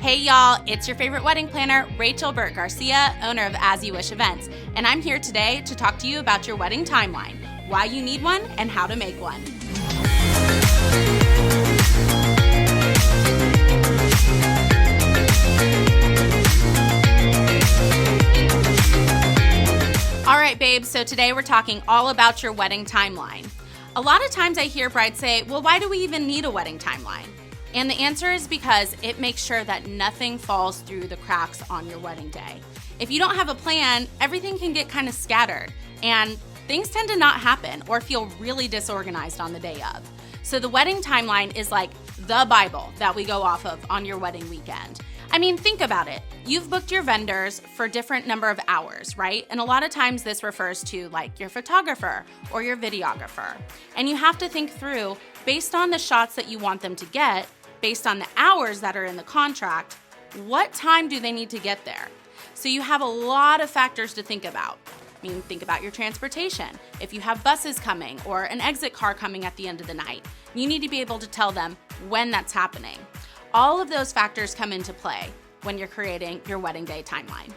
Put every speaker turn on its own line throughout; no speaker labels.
Hey y'all, it's your favorite wedding planner, Rachel Burt Garcia, owner of As You Wish Events, and I'm here today to talk to you about your wedding timeline, why you need one, and how to make one. All right, babes, so today we're talking all about your wedding timeline. A lot of times I hear brides say, well, why do we even need a wedding timeline? And the answer is because it makes sure that nothing falls through the cracks on your wedding day. If you don't have a plan, everything can get kind of scattered and things tend to not happen or feel really disorganized on the day of. So the wedding timeline is like the Bible that we go off of on your wedding weekend. I mean, think about it. You've booked your vendors for different number of hours, right? And a lot of times this refers to like your photographer or your videographer. And you have to think through, based on the shots that you want them to get, based on the hours that are in the contract, what time do they need to get there? So you have a lot of factors to think about. I mean, think about your transportation. If you have buses coming or an exit car coming at the end of the night, you need to be able to tell them when that's happening. All of those factors come into play when you're creating your wedding day timeline.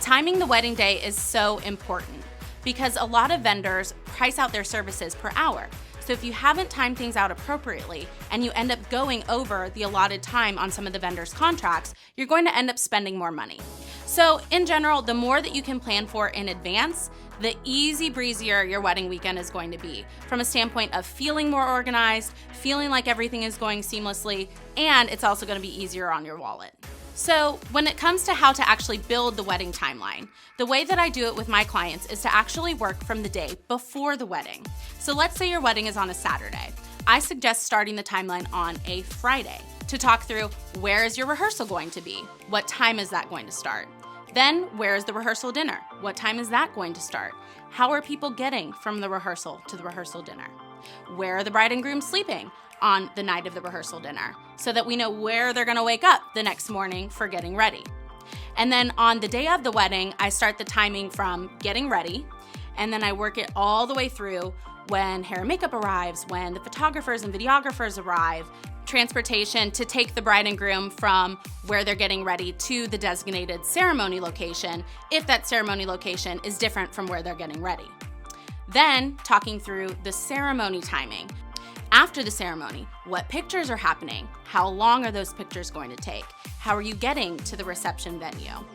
Timing the wedding day is so important because a lot of vendors price out their services per hour. So if you haven't timed things out appropriately and you end up going over the allotted time on some of the vendors' contracts, you're going to end up spending more money. So in general, the more that you can plan for in advance, the easy breezier your wedding weekend is going to be from a standpoint of feeling more organized, feeling like everything is going seamlessly, and it's also going to be easier on your wallet. So when it comes to how to actually build the wedding timeline, the way that I do it with my clients is to actually work from the day before the wedding. So let's say your wedding is on a Saturday. I suggest starting the timeline on a Friday to talk through where is your rehearsal going to be? What time is that going to start? Then, where is the rehearsal dinner? What time is that going to start? How are people getting from the rehearsal to the rehearsal dinner? Where are the bride and groom sleeping on the night of the rehearsal dinner so that we know where they're gonna wake up the next morning for getting ready? And then on the day of the wedding, I start the timing from getting ready, and then I work it all the way through when hair and makeup arrives, when the photographers and videographers arrive, transportation to take the bride and groom from where they're getting ready to the designated ceremony location, if that ceremony location is different from where they're getting ready. Then talking through the ceremony timing. After the ceremony, what pictures are happening? How long are those pictures going to take? How are you getting to the reception venue?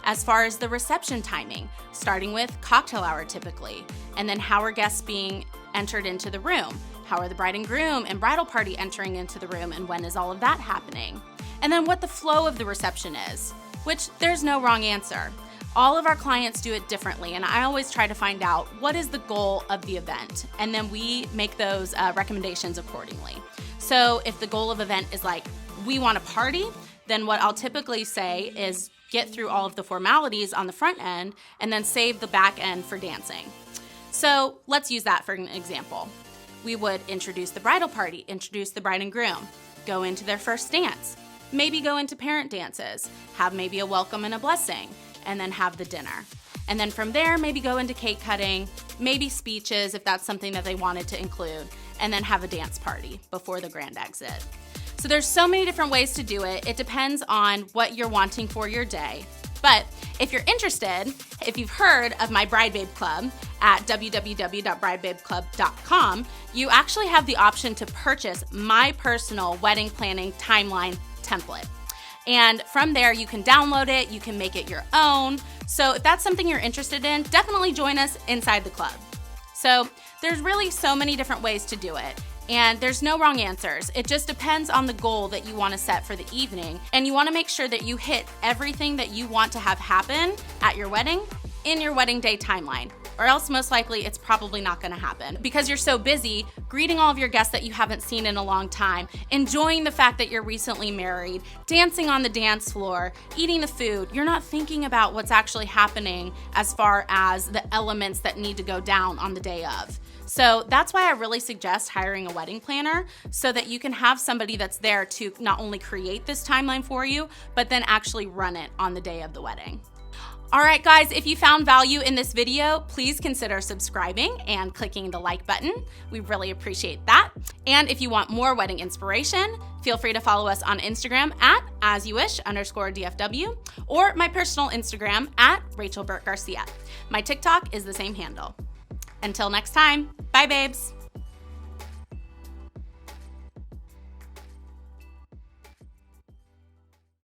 As far as the reception timing, starting with cocktail hour typically, and then how are guests being entered into the room? How are the bride and groom and bridal party entering into the room, and when is all of that happening? And then what the flow of the reception is, which there's no wrong answer. All of our clients do it differently, and I always try to find out what is the goal of the event, and then we make those recommendations accordingly. So if the goal of event is like, we want a party, then what I'll typically say is get through all of the formalities on the front end and then save the back end for dancing. So let's use that for an example. We would introduce the bridal party, introduce the bride and groom, go into their first dance, maybe go into parent dances, have maybe a welcome and a blessing, and then have the dinner. And then from there, maybe go into cake cutting, maybe speeches if that's something that they wanted to include, and then have a dance party before the grand exit. So there's so many different ways to do it. It depends on what you're wanting for your day. But if you're interested, if you've heard of my Bride Babe Club at www.bridebabeclub.com, you actually have the option to purchase my personal wedding planning timeline template. And from there, you can download it, you can make it your own. So if that's something you're interested in, definitely join us inside the club. So there's really so many different ways to do it. And there's no wrong answers. It just depends on the goal that you want to set for the evening. And you want to make sure that you hit everything that you want to have happen at your wedding in your wedding day timeline. Or else most likely it's probably not going to happen because you're so busy greeting all of your guests that you haven't seen in a long time, enjoying the fact that you're recently married, dancing on the dance floor, eating the food. You're not thinking about what's actually happening as far as the elements that need to go down on the day of. So that's why I really suggest hiring a wedding planner so that you can have somebody that's there to not only create this timeline for you, but then actually run it on the day of the wedding. All right, guys, if you found value in this video, please consider subscribing and clicking the like button. We really appreciate that. And if you want more wedding inspiration, feel free to follow us on Instagram at @asyouwish_DFW or my personal Instagram at Burt Garcia. My TikTok is the same handle. Until next time, bye babes.